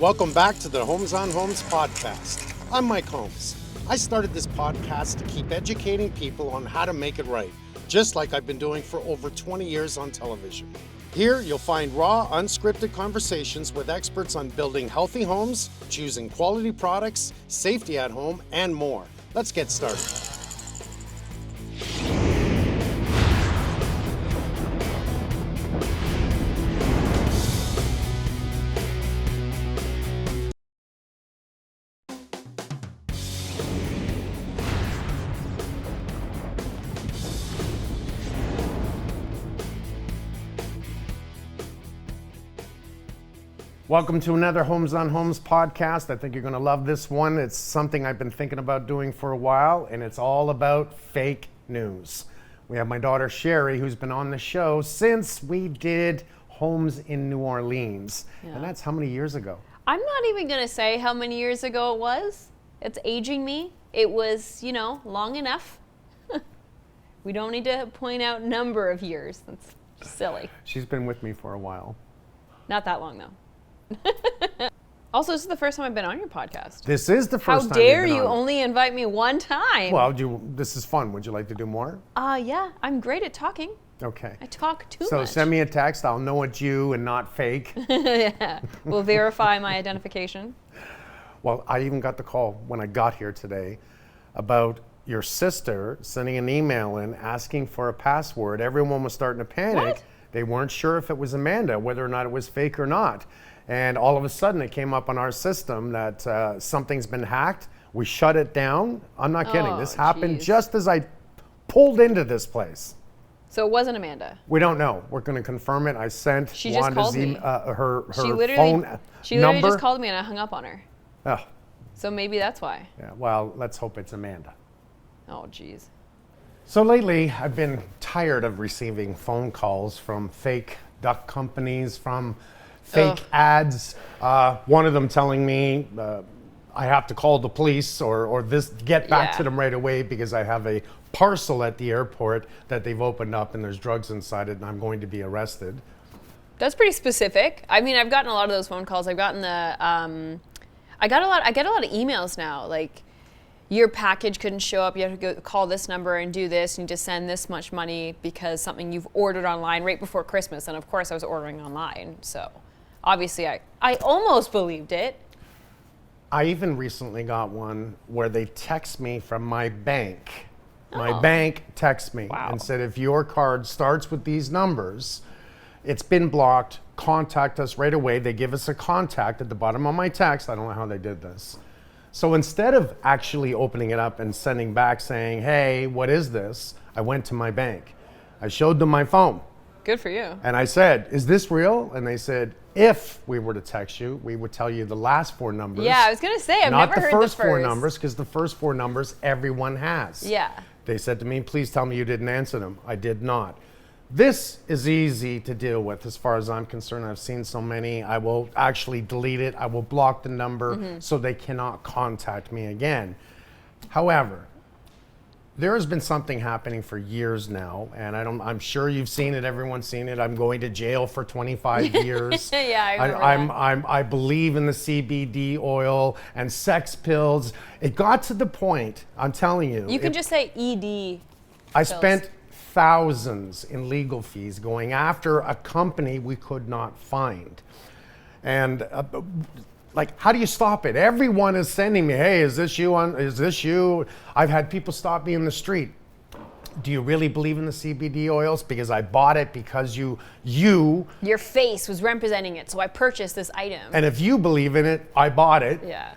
Welcome back to the Homes on Homes podcast. I'm Mike Holmes. I started this podcast to keep educating people on how to make it right, just like I've been doing for over 20 years on television. Here, you'll find raw, unscripted conversations with experts on building healthy homes, choosing quality products, safety at home, and more. Let's get started. Welcome to another Homes on Homes podcast. I think you're going to love this one. It's something I've been thinking about doing for a while, and it's all about fake news. We have my daughter Sherry, who's been on the show since we did Homes in New Orleans. Yeah. And that's how many years ago? I'm not even going to say how many years ago it was. It's aging me. It was, long enough. We don't need to point out number of years. That's silly. She's been with me for a while. Not that long, though. Also, this is the first time I've been on your podcast. This is the first time. How dare you only invite me one time? Well, this is fun. Would you like to do more? Yeah, I'm great at talking. Okay. I talk too much. So send me a text. I'll know it's you and not fake. Yeah, we'll verify my identification. Well, I even got the call when I got here today about your sister sending an email in asking for a password. Everyone was starting to panic. What? They weren't sure if it was Amanda, whether or not it was fake or not. And all of a sudden it came up on our system that something's been hacked. We shut it down. I'm not kidding. This happened just as I pulled into this place. So it wasn't Amanda? We don't know. We're going to confirm it. I sent she just called me. Her phone number. She literally just called me and I hung up on her. Oh. So maybe that's why. Yeah, well, let's hope it's Amanda. Oh, geez. So lately, I've been tired of receiving phone calls from fake duck companies, from fake ads. One of them telling me I have to call the police or get back to them right away because I have a parcel at the airport that they've opened up and there's drugs inside it and I'm going to be arrested. That's pretty specific. I mean, I've gotten a lot of those phone calls. I've gotten I get a lot of emails now, like, your package couldn't show up, you have to go call this number and do this, you need to send this much money because something you've ordered online right before Christmas. And of course I was ordering online, so obviously I almost believed it. I even recently got one where they text me from my bank. My bank texts me and said, if your card starts with these numbers, it's been blocked, contact us right away. They give us a contact at the bottom of my text. I don't know how they did this. So instead of actually opening it up and sending back saying, hey, what is this? I went to my bank. I showed them my phone. Good for you. And I said, is this real? And they said, if we were to text you, we would tell you the last four numbers. Yeah, I was going to say, I've never heard the first. Not the first four numbers, because the first four numbers everyone has. Yeah. They said to me, please tell me you didn't answer them. I did not. This is easy to deal with as far as I'm concerned. I've seen so many. I will actually delete it. I will block the number so they cannot contact me again. However, there has been something happening for years now, and I'm sure you've seen it. Everyone's seen it. I'm going to jail for 25 years. Yeah, I remember that. I believe in the CBD oil and sex pills. It got to the point, I'm telling you. You can just say ED. I spent thousands in legal fees going after a company we could not find. And how do you stop it? Everyone is sending me, hey, is this you? Is this you? I've had people stop me in the street. Do you really believe in the CBD oils? Because I bought it because your face was representing it, so I purchased this item. And if you believe in it, I bought it. Yeah.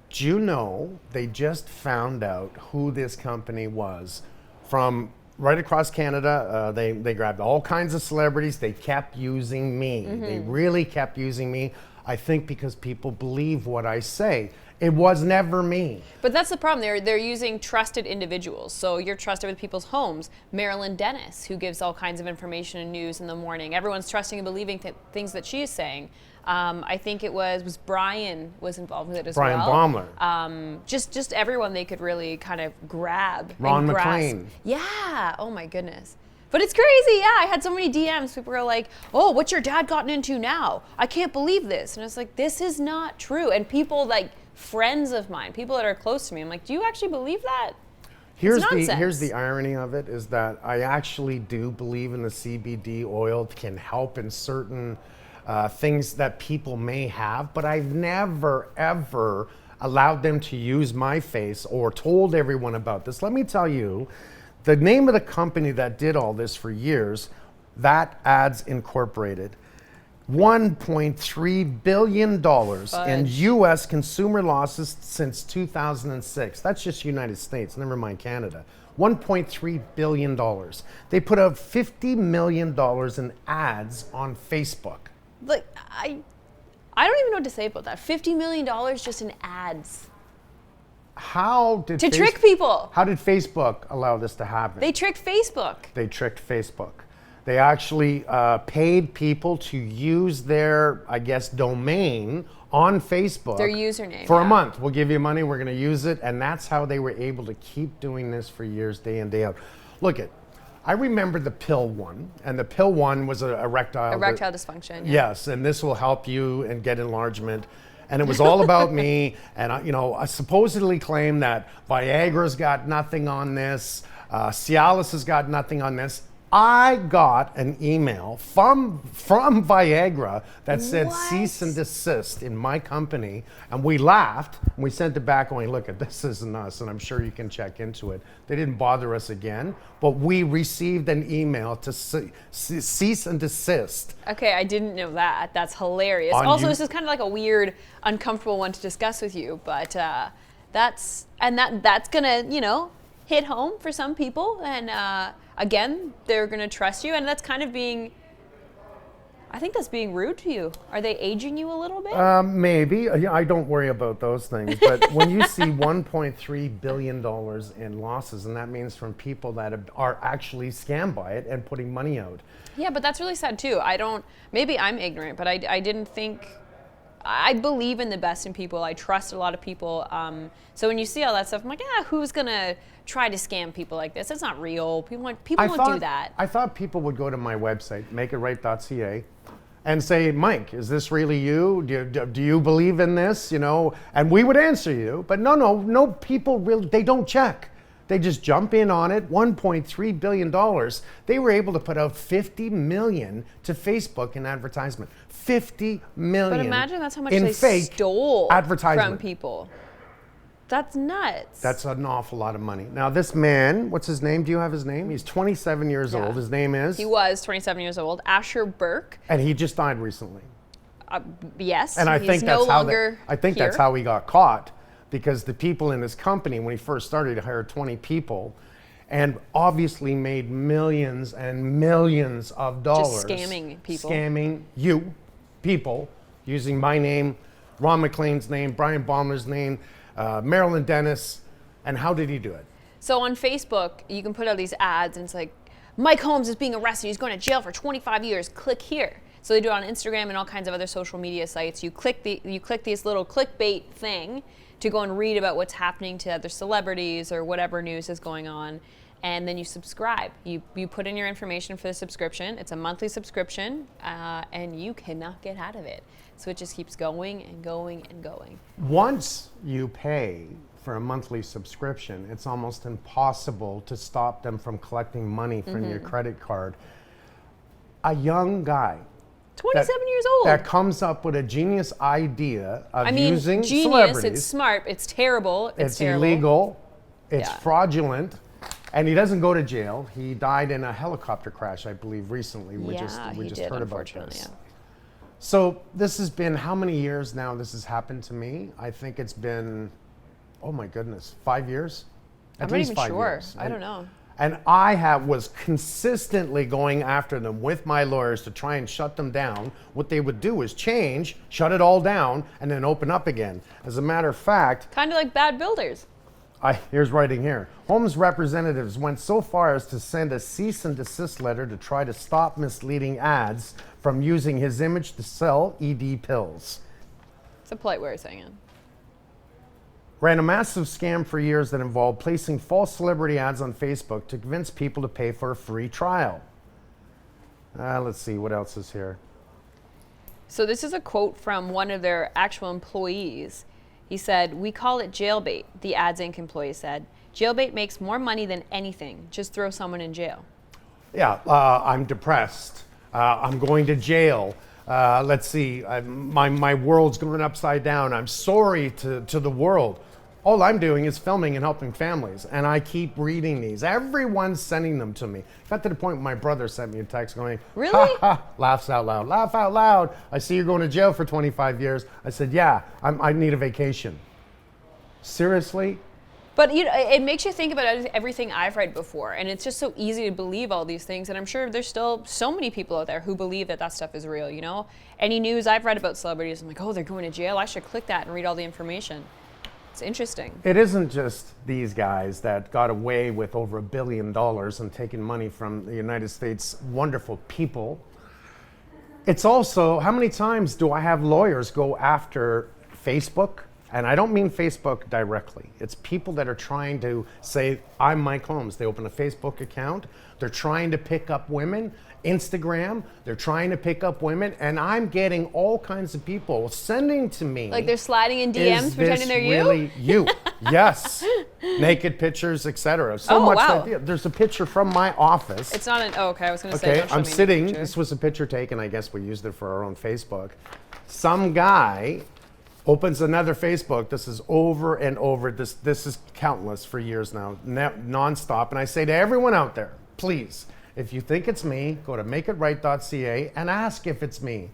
Do you know they just found out who this company was from right across Canada? They grabbed all kinds of celebrities. They kept using me. They really kept using me. I think because people believe what I say. It was never me. But that's the problem. They're using trusted individuals. So you're trusted with people's homes. Marilyn Dennis, who gives all kinds of information and news in the morning. Everyone's trusting and believing things that she is saying. I think it was Brian was involved with it as well. Brian Baumler. Just everyone they could really kind of grab. Ron McLean. Yeah. Oh my goodness. But it's crazy, yeah. I had so many DMs. People were like, oh, what's your dad gotten into now? I can't believe this. And it's like, this is not true. And people like friends of mine, people that are close to me, I'm like, do you actually believe that? Here's the irony of it is that I actually do believe in the CBD oil can help in certain things that people may have, but I've never, ever allowed them to use my face or told everyone about this. Let me tell you, the name of the company that did all this for years, That Ads Incorporated, $1.3 billion in U.S. consumer losses since 2006. That's just United States, never mind Canada. $1.3 billion. They put out $50 million in ads on Facebook. Like, I don't even know what to say about that. $50 million just in ads. How did to trick people? How did Facebook allow this to happen? They tricked Facebook. They tricked Facebook. They actually paid people to use their, I guess, domain on Facebook. Their username. For a month. We'll give you money, we're going to use it. And that's how they were able to keep doing this for years, day in, day out. Look at, I remember the pill one, and the pill one was a erectile dysfunction. Yeah. Yes, and this will help you and get enlargement. And it was all about me. And I supposedly claimed that Viagra's got nothing on this, Cialis has got nothing on this. I got an email from Viagra that said cease and desist in my company, and we laughed and we sent it back going, look, this isn't us, and I'm sure you can check into it. They didn't bother us again, but we received an email to cease and desist. Okay, I didn't know that. That's hilarious. Also, this is kind of like a weird, uncomfortable one to discuss with you, but that's gonna, hit home for some people, and again, they're going to trust you, and that's kind of I think that's being rude to you. Are they aging you a little bit? Maybe. I don't worry about those things. But when you see $1.3 billion in losses, and that means from people that are actually scammed by it and putting money out. Yeah, but that's really sad too. Maybe I'm ignorant, but I didn't think, I believe in the best in people. I trust a lot of people. So when you see all that stuff, I'm like, who's going to try to scam people like this? It's not real. People won't do that. I thought people would go to my website, maeitright.ca, and say, Mike, is this really you? Do you believe in this? And we would answer you. But no, people really, they don't check. They just jump in on it. $1.3 billion. They were able to put out $50 million to Facebook in advertisement. $50 million. But imagine that's how much they stole from people. That's nuts. That's an awful lot of money. Now this man, what's his name? Do you have his name? He's 27 years old. His name is? He was 27 years old. Asher Burke. And he just died recently. Yes. And I think that's how he got caught, because the people in his company, when he first started, he hired 20 people and obviously made millions and millions of dollars. Just scamming people. Scamming you, people, using my name, Ron McLean's name, Brian Baumler's name, Marilyn Dennis. And how did he do it? So on Facebook, you can put out these ads and it's like, Mike Holmes is being arrested. He's going to jail for 25 years. Click here. So they do it on Instagram and all kinds of other social media sites. You click this little clickbait thing to go and read about what's happening to other celebrities or whatever news is going on. And then you subscribe. You put in your information for the subscription. It's a monthly subscription, and you cannot get out of it. So it just keeps going and going and going. Once you pay for a monthly subscription, it's almost impossible to stop them from collecting money from your credit card. A young guy, 27 years old, that comes up with a genius idea of using genius, celebrities. It's smart, it's terrible, it's terrible. Illegal, it's fraudulent, and he doesn't go to jail. He died in a helicopter crash, I believe, recently. We just heard about this. Yeah. So this has been, how many years now this has happened to me? I think it's been, oh my goodness, 5 years? I'm not even sure. I don't know. And I was consistently going after them with my lawyers to try and shut them down. What they would do is change, shut it all down, and then open up again. As a matter of fact... Kind of like bad builders. Here's writing here. Holmes representatives went so far as to send a cease and desist letter to try to stop misleading ads from using his image to sell ED pills. It's a polite way of saying it. ran a massive scam for years that involved placing false celebrity ads on Facebook to convince people to pay for a free trial. Let's see, what else is here? So this is a quote from one of their actual employees. He said, "We call it jailbait," the Ads Inc. employee said. "Jailbait makes more money than anything. Just throw someone in jail." Yeah, I'm depressed. I'm going to jail. Let's see, my world's going upside down. I'm sorry to the world. All I'm doing is filming and helping families, and I keep reading these. Everyone's sending them to me. Got to the point where my brother sent me a text going, "Really?" Ha, ha, laughs out loud, laugh out loud. "I see you're going to jail for 25 years. I said, "Yeah, I need a vacation." Seriously? But it makes you think about everything I've read before, and it's just so easy to believe all these things. And I'm sure there's still so many people out there who believe that stuff is real. Any news I've read about celebrities, I'm like, oh, they're going to jail. I should click that and read all the information. It's interesting. It isn't just these guys that got away with over $1 billion and taking money from the United States wonderful people. It's also, how many times do I have lawyers go after Facebook? And I don't mean Facebook directly. It's people that are trying to say, "I'm Mike Holmes." They open a Facebook account. They're trying to pick up women. Instagram, they're trying to pick up women. And I'm getting all kinds of people sending to me. Like they're sliding in DMs "Is pretending this they're you? really you?" Yes. Naked pictures, etc. So Oh, much. wow. There's a picture from my office. It's not an, oh, okay, I was going to say. Okay, don't show I'm me the sitting. picture. This was a picture taken. I guess we used it for our own Facebook. Some guy opens another Facebook. This is over and over. This is countless for years now, nonstop. And I say to everyone out there, please, if you think it's me, go to makeitright.ca and ask if it's me.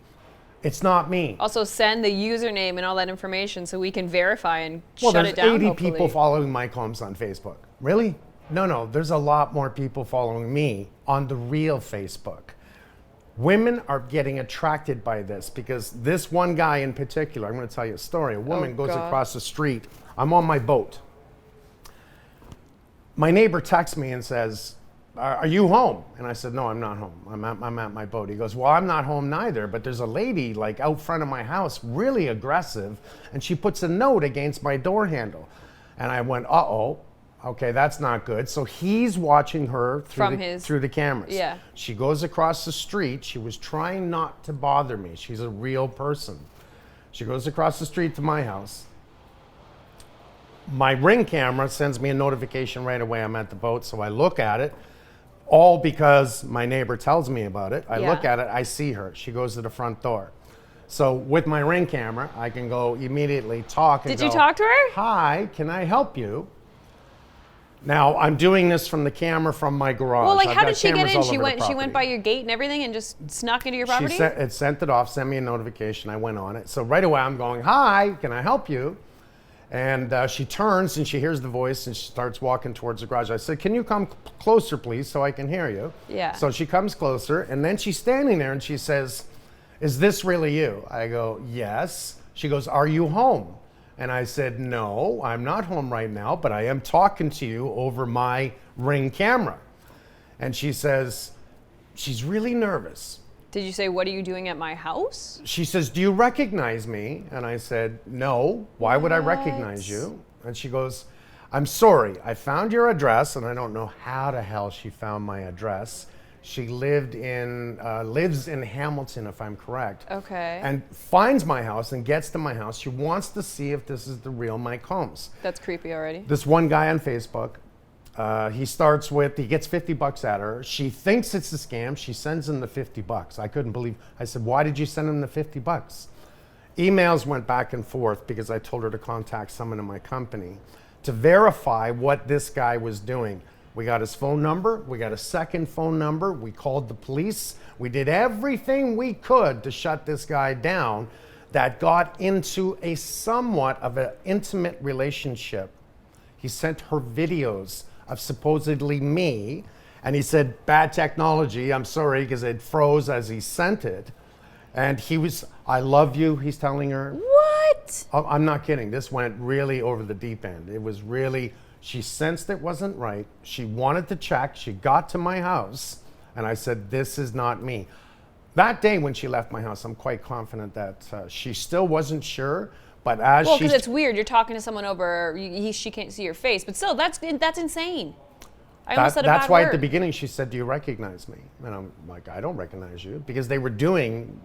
It's not me. Also, send the username and all that information so we can verify and Well, shut there's it down. 80 hopefully. people following Mike Holmes on Facebook. Really? No, there's a lot more people following me on the real Facebook. Women are getting attracted by this because this one guy in particular, I'm going to tell you a story. A woman goes God. across the street. I'm on my boat. My neighbor texts me and says, "Are you home?" And I said, "No, I'm not home. I'm at my boat." He goes, "Well, I'm not home neither, but there's a lady like out front of my house, really aggressive, and she puts a note against my door handle." And I went, "Uh-oh. Okay, that's not good." So he's watching her through the cameras. Yeah. She goes across the street. She was trying not to bother me. She's a real person. She goes across the street to my house. My Ring camera sends me a notification right away. I'm at the boat, so I look at it. All because my neighbor tells me about it. I look at it, I see her. She goes to the front door. So with my Ring camera, I can go immediately talk and Did you talk to her? "Hi, can I help you?" Now, I'm doing this from the camera from my garage. Well, like, I've how got did she get cameras in? all She over the went by property. your gate and everything and just snuck into your property? It sent it off, sent me a notification. I went on it. So right away, I'm going, "Hi, can I help you?" And she turns and she hears the voice and she starts walking towards the garage. I said, "Can you come closer, please, so I can hear you?" Yeah. So she comes closer and then she's standing there and she says, "Is this really you?" I go, "Yes." She goes, "Are you home?" And I said, "No, I'm not home right now, but I am talking to you over my Ring camera." And she says, she's really nervous. Did you say, "What are you doing at my house"? She says, "Do you recognize me?" And I said, "No, why would I recognize you?" And she goes, "I'm sorry, I found your address," and I don't know how the hell she found my address. She lives in Hamilton, if I'm correct. Okay. And finds my house and gets to my house. She wants to see if this is the real Mike Holmes. That's creepy already. This one guy on Facebook, he gets $50 at her. She thinks it's a scam. She sends him the $50. I couldn't believe. I said, "Why did you send him the $50? Emails went back and forth because I told her to contact someone in my company to verify what this guy was doing. We got his phone number. We got a second phone number. We called the police. We did everything we could to shut this guy down. That got into a somewhat of an intimate relationship. He sent her videos of supposedly me, and he said, "Bad technology, I'm sorry," because it froze as he sent it. And he was, "I love you," he's telling her. What? I'm not kidding. This went really over the deep end. It was really, she sensed it wasn't right. She wanted to check. She got to my house, and I said, "This is not me." That day when she left my house, I'm quite confident that she still wasn't sure, But as Well, because it's weird. You're talking to someone over, she can't see your face. But still, that's insane. I almost said a that's bad why word. at the beginning she said, "Do you recognize me?" And I'm like, "I don't recognize you," because they were doing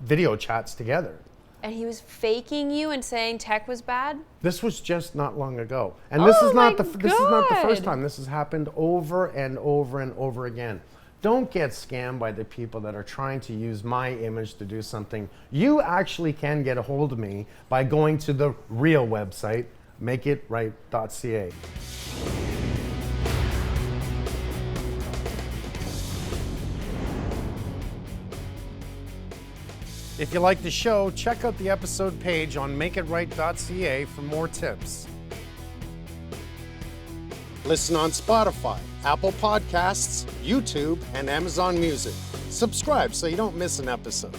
video chats together. And he was faking you and saying tech was bad? This was just not long ago, and this is not the first time. This has happened over and over and over again. Don't get scammed by the people that are trying to use my image to do something. You actually can get a hold of me by going to the real website, makeitright.ca. If you like the show, check out the episode page on makeitright.ca for more tips. Listen on Spotify, Apple Podcasts, YouTube, and Amazon Music. Subscribe so you don't miss an episode.